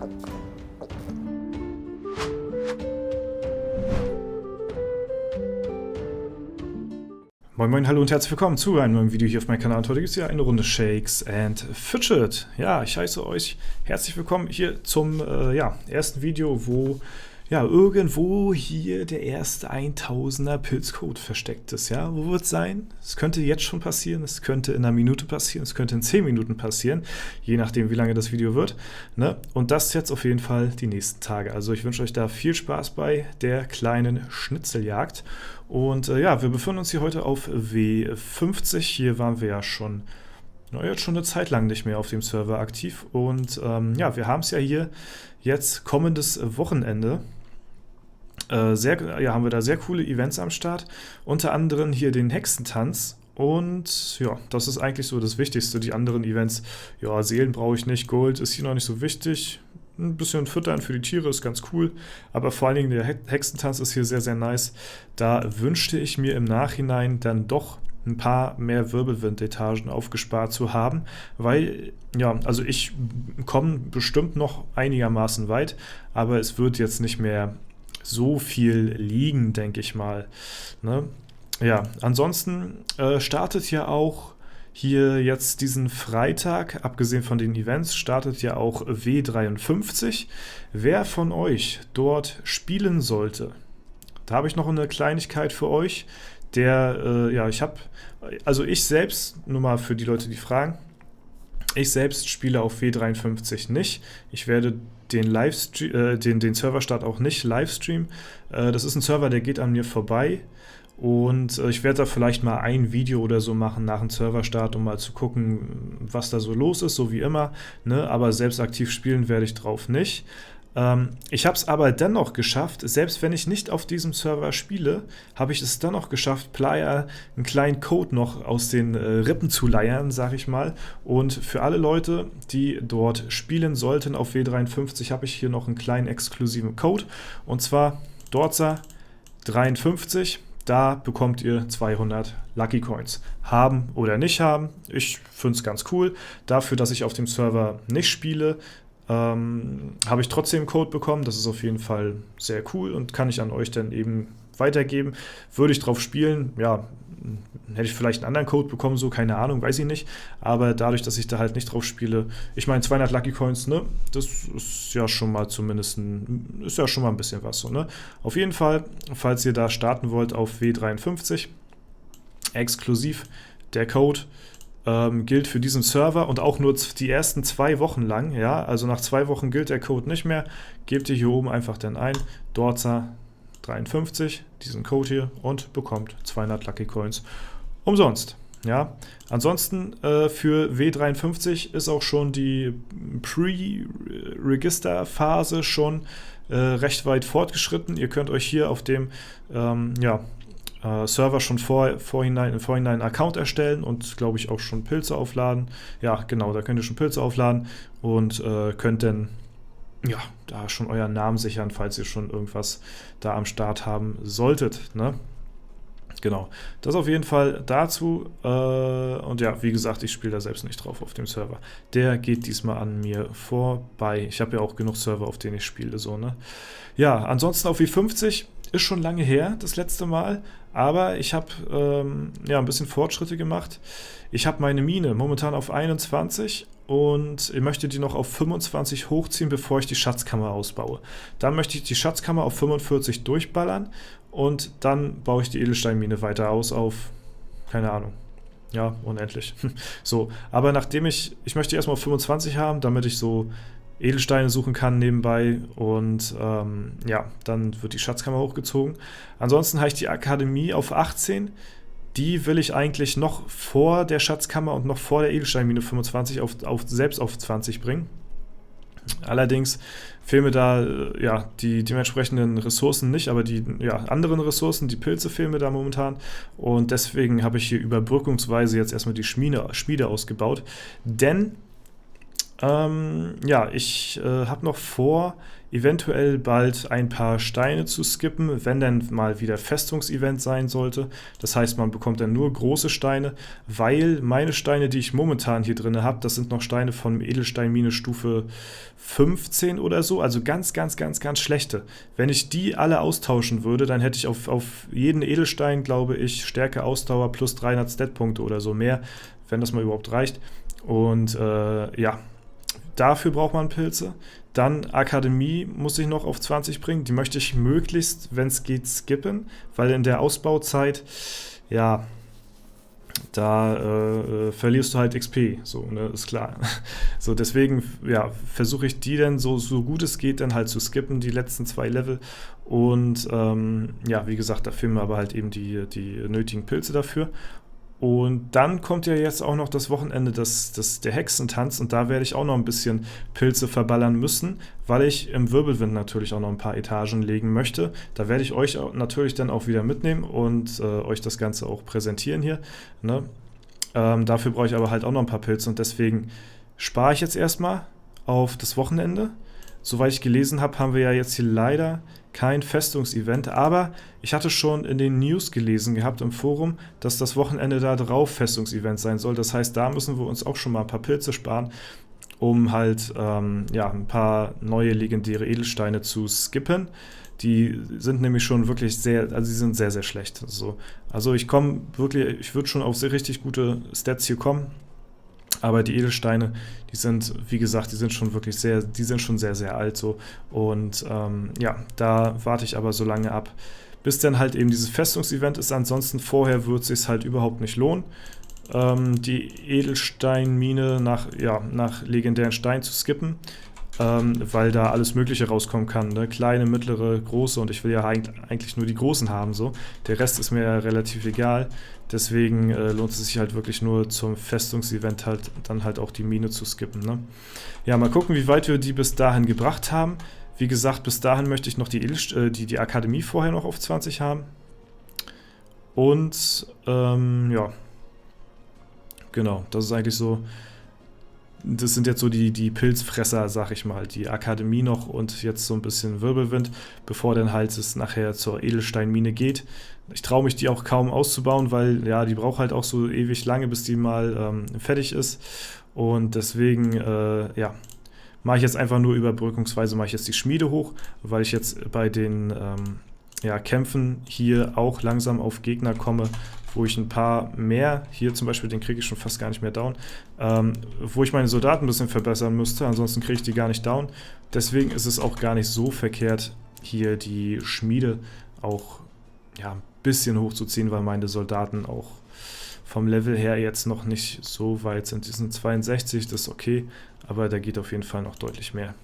Moin Moin, hallo und herzlich willkommen zu einem neuen Video hier auf meinem Kanal. Und heute gibt es ja eine Runde Shakes and Fidget. Ja, ich heiße euch herzlich willkommen hier zum ersten Video, wo irgendwo hier der erste 1000er Pilzcode versteckt ist. Ja, wo wird es sein? Es könnte jetzt schon passieren, es könnte in einer Minute passieren, es könnte in 10 Minuten passieren, je nachdem wie lange das Video wird. Ne? Und das jetzt auf jeden Fall die nächsten Tage. Also ich wünsche euch da viel Spaß bei der kleinen Schnitzeljagd. Und wir befinden uns hier heute auf W50. Hier waren wir ja schon, jetzt schon eine Zeit lang nicht mehr auf dem Server aktiv. Und wir haben es ja hier jetzt kommendes Wochenende. Haben wir da sehr coole Events am Start. Unter anderem hier den Hexentanz. Und ja, das ist eigentlich so das Wichtigste. Die anderen Events, ja, Seelen brauche ich nicht, Gold ist hier noch nicht so wichtig. Ein bisschen Füttern für die Tiere ist ganz cool, aber vor allen Dingen der Hexentanz ist hier sehr, sehr nice. Da wünschte ich mir im Nachhinein dann doch ein paar mehr Wirbelwind-Etagen aufgespart zu haben, weil, ja, also ich komme bestimmt noch einigermaßen weit, aber es wird jetzt nicht mehr so viel liegen, denke ich mal. Ne? Ja, ansonsten startet ja auch hier jetzt diesen Freitag, abgesehen von den Events, startet ja auch W53. Wer von euch dort spielen sollte, da habe ich noch eine Kleinigkeit für euch. Ich selbst, nur mal für die Leute, die fragen, ich selbst spiele auf W53 nicht. Ich werde den Serverstart auch nicht livestreamen. Das ist ein Server, der geht an mir vorbei. Und ich werde da vielleicht mal ein Video oder so machen nach dem Serverstart, um mal zu gucken, was da so los ist, so wie immer. Ne? Aber selbst aktiv spielen werde ich drauf nicht. Ich habe es aber dennoch geschafft, selbst wenn ich nicht auf diesem Server spiele, habe ich es dennoch geschafft, Playa einen kleinen Code noch aus den Rippen zu leiern, sag ich mal. Und für alle Leute, die dort spielen sollten auf W53, habe ich hier noch einen kleinen exklusiven Code. Und zwar Dorza53. Da bekommt ihr 200 Lucky Coins. Haben oder nicht haben, ich finde es ganz cool. Dafür, dass ich auf dem Server nicht spiele, habe ich trotzdem einen Code bekommen. Das ist auf jeden Fall sehr cool und kann ich an euch dann eben weitergeben. Würde ich drauf spielen, ja, hätte ich vielleicht einen anderen Code bekommen, so, keine Ahnung, weiß ich nicht. Aber dadurch, dass ich da halt nicht drauf spiele, ich meine 200 Lucky Coins, ne, das ist ja schon mal zumindest ein bisschen was, so, ne. Auf jeden Fall, falls ihr da starten wollt auf W53, exklusiv der Code gilt für diesen Server und auch nur die ersten 2 Wochen lang, ja, also nach 2 Wochen gilt der Code nicht mehr, gebt ihr hier oben einfach dann ein, Dorza53, diesen Code hier, und bekommt 200 Lucky Coins umsonst. Ja, ansonsten für W53 ist auch schon die Pre-Register-Phase schon recht weit fortgeschritten. Ihr könnt euch hier auf dem Server schon im Vorhinein einen Account erstellen und, glaube ich, auch schon Pilze aufladen. Ja, genau, da könnt ihr schon Pilze aufladen und könnt dann da schon euren Namen sichern, falls ihr schon irgendwas da am Start haben solltet, ne? Genau, das auf jeden Fall dazu. Und ja, wie gesagt, ich spiele da selbst nicht drauf auf dem Server. Der geht diesmal an mir vorbei. Ich habe ja auch genug Server, auf denen ich spiele, so, ne? Ja, ansonsten auf W50 ist schon lange her, das letzte Mal. Aber ich habe ein bisschen Fortschritte gemacht. Ich habe meine Mine momentan auf 21 und ich möchte die noch auf 25 hochziehen, bevor ich die Schatzkammer ausbaue. Dann möchte ich die Schatzkammer auf 45 durchballern und dann baue ich die Edelsteinmine weiter aus auf, keine Ahnung, ja, unendlich. So, aber nachdem ich möchte erstmal auf 25 haben, damit ich so Edelsteine suchen kann nebenbei und dann wird die Schatzkammer hochgezogen. Ansonsten habe ich die Akademie auf 18. Die will ich eigentlich noch vor der Schatzkammer und noch vor der Edelsteinmine 25 selbst auf 20 bringen. Allerdings fehlen mir da die dementsprechenden Ressourcen nicht, aber die anderen Ressourcen, die Pilze fehlen mir da momentan. Und deswegen habe ich hier überbrückungsweise jetzt erstmal die Schmiede ausgebaut. Denn Ja, ich habe noch vor, eventuell bald ein paar Steine zu skippen, wenn dann mal wieder Festungsevent sein sollte. Das heißt, man bekommt dann nur große Steine, weil meine Steine, die ich momentan hier drin habe, das sind noch Steine von Edelsteinmine Stufe 15 oder so, also ganz, ganz, ganz, ganz schlechte. Wenn ich die alle austauschen würde, dann hätte ich auf jeden Edelstein, glaube ich, Stärke, Ausdauer plus 300 Statpunkte oder so mehr, wenn das mal überhaupt reicht. Und ja, dafür braucht man Pilze. Dann Akademie muss ich noch auf 20 bringen. Die möchte ich möglichst, wenn es geht, skippen, weil in der Ausbauzeit, ja, da verlierst du halt XP, so, ne, ist klar. So, deswegen, ja, versuche ich die dann so gut es geht dann halt zu skippen, die letzten 2 Level. Und ja, wie gesagt, da fehlen mir aber halt eben die nötigen Pilze dafür. Und dann kommt ja jetzt auch noch das Wochenende der Hexentanz und da werde ich auch noch ein bisschen Pilze verballern müssen, weil ich im Wirbelwind natürlich auch noch ein paar Etagen legen möchte. Da werde ich euch natürlich dann auch wieder mitnehmen und euch das Ganze auch präsentieren hier. Ne? Dafür brauche ich aber halt auch noch ein paar Pilze und deswegen spare ich jetzt erstmal auf das Wochenende. Soweit ich gelesen habe, haben wir ja jetzt hier leider kein Festungsevent, aber ich hatte schon in den News gelesen gehabt im Forum, dass das Wochenende da drauf Festungsevent sein soll. Das heißt, da müssen wir uns auch schon mal ein paar Pilze sparen, um halt ja, ein paar neue legendäre Edelsteine zu skippen. Die sind nämlich schon wirklich also die sind sehr, sehr schlecht. Also ich würde schon auf sehr richtig gute Stats hier kommen. Aber die Edelsteine, die sind, wie gesagt, die sind schon sehr, sehr alt so. Und ja, da warte ich aber so lange ab, bis dann halt eben dieses Festungsevent ist. Ansonsten vorher wird es sich halt überhaupt nicht lohnen, die Edelsteinmine nach legendären Steinen zu skippen, weil da alles Mögliche rauskommen kann. Ne? Kleine, mittlere, große und ich will ja eigentlich nur die großen haben. So. Der Rest ist mir ja relativ egal. Deswegen lohnt es sich halt wirklich nur zum Festungsevent halt dann halt auch die Mine zu skippen. Ne? Ja, mal gucken, wie weit wir die bis dahin gebracht haben. Wie gesagt, bis dahin möchte ich noch die Akademie vorher noch auf 20 haben. Und ja, genau, das ist eigentlich so. Das sind jetzt so die Pilzfresser, sag ich mal, die Akademie noch und jetzt so ein bisschen Wirbelwind, bevor dann halt es nachher zur Edelsteinmine geht. Ich traue mich die auch kaum auszubauen, weil ja, die braucht halt auch so ewig lange, bis die mal fertig ist. Und deswegen, ja, mache ich jetzt einfach nur überbrückungsweise, mache ich jetzt die Schmiede hoch, weil ich jetzt bei den ja, Kämpfen hier auch langsam auf Gegner komme, wo ich ein paar mehr, hier zum Beispiel, den kriege ich schon fast gar nicht mehr down, wo ich meine Soldaten ein bisschen verbessern müsste, ansonsten kriege ich die gar nicht down. Deswegen ist es auch gar nicht so verkehrt, hier die Schmiede auch ja, ein bisschen hochzuziehen, weil meine Soldaten auch vom Level her jetzt noch nicht so weit sind. Die sind 62, das ist okay, aber da geht auf jeden Fall noch deutlich mehr.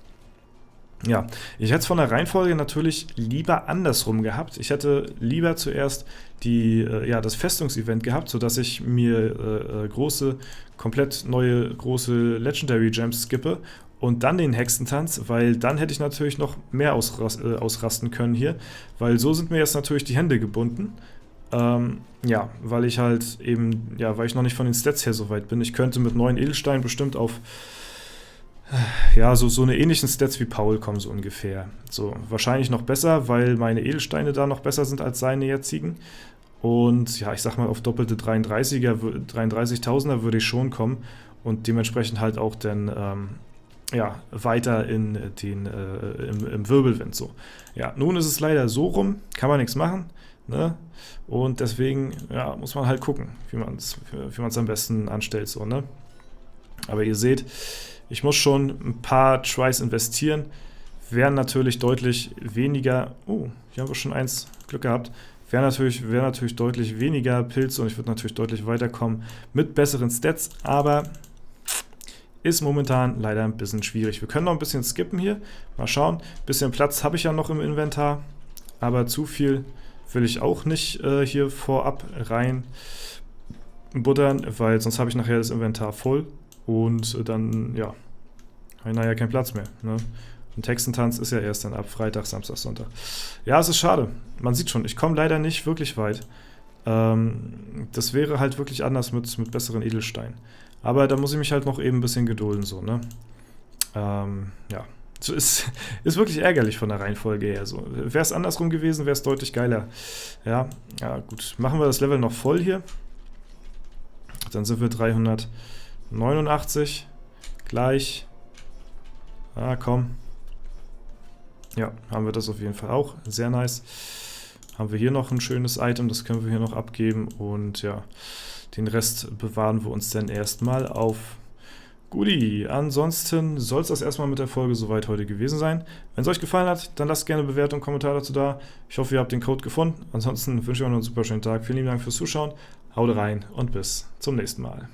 Ja, ich hätte es von der Reihenfolge natürlich lieber andersrum gehabt. Ich hätte lieber zuerst das Festungsevent gehabt, sodass ich mir komplett neue große Legendary Gems skippe und dann den Hexentanz, weil dann hätte ich natürlich noch mehr ausrasten können hier, weil so sind mir jetzt natürlich die Hände gebunden. Ja, weil ich halt eben, ja, weil ich noch nicht von den Stats her so weit bin. Ich könnte mit 9 Edelsteinen bestimmt auf ja, so eine ähnlichen Stats wie Paul kommen so ungefähr. So, wahrscheinlich noch besser, weil meine Edelsteine da noch besser sind als seine jetzigen. Und ja, ich sag mal, auf doppelte 33.000er würde ich schon kommen und dementsprechend halt auch dann ja, weiter im Wirbelwind so. Ja, nun ist es leider so rum, kann man nichts machen, ne? Und deswegen ja, muss man halt gucken, wie man es am besten anstellt so, ne? Aber ihr seht, ich muss schon ein paar Tries investieren, wären natürlich deutlich weniger, oh, hier haben wir schon eins Glück gehabt, wäre natürlich deutlich weniger Pilze und ich würde natürlich deutlich weiterkommen mit besseren Stats, aber ist momentan leider ein bisschen schwierig. Wir können noch ein bisschen skippen hier, mal schauen, ein bisschen Platz habe ich ja noch im Inventar, aber zu viel will ich auch nicht hier vorab rein buttern, weil sonst habe ich nachher das Inventar voll. Und dann, ja, habe ich nachher keinen Platz mehr. Ne? Und Hexentanz ist ja erst dann ab Freitag, Samstag, Sonntag. Ja, es ist schade. Man sieht schon, ich komme leider nicht wirklich weit. Das wäre halt wirklich anders mit besseren Edelsteinen. Aber da muss ich mich halt noch eben ein bisschen gedulden, so, ne? Ja, so ist wirklich ärgerlich von der Reihenfolge her. So, wäre es andersrum gewesen, wäre es deutlich geiler. Ja, ja, gut. Machen wir das Level noch voll hier. Dann sind wir 389. Gleich. Ah, komm. Ja, haben wir das auf jeden Fall auch. Sehr nice. Haben wir hier noch ein schönes Item, das können wir hier noch abgeben. Und ja, den Rest bewahren wir uns dann erstmal auf. Guti, ansonsten soll es das erstmal mit der Folge soweit heute gewesen sein. Wenn es euch gefallen hat, dann lasst gerne Bewertung und Kommentar dazu da. Ich hoffe, ihr habt den Code gefunden. Ansonsten wünsche ich euch noch einen super schönen Tag. Vielen lieben Dank fürs Zuschauen. Haut rein und bis zum nächsten Mal.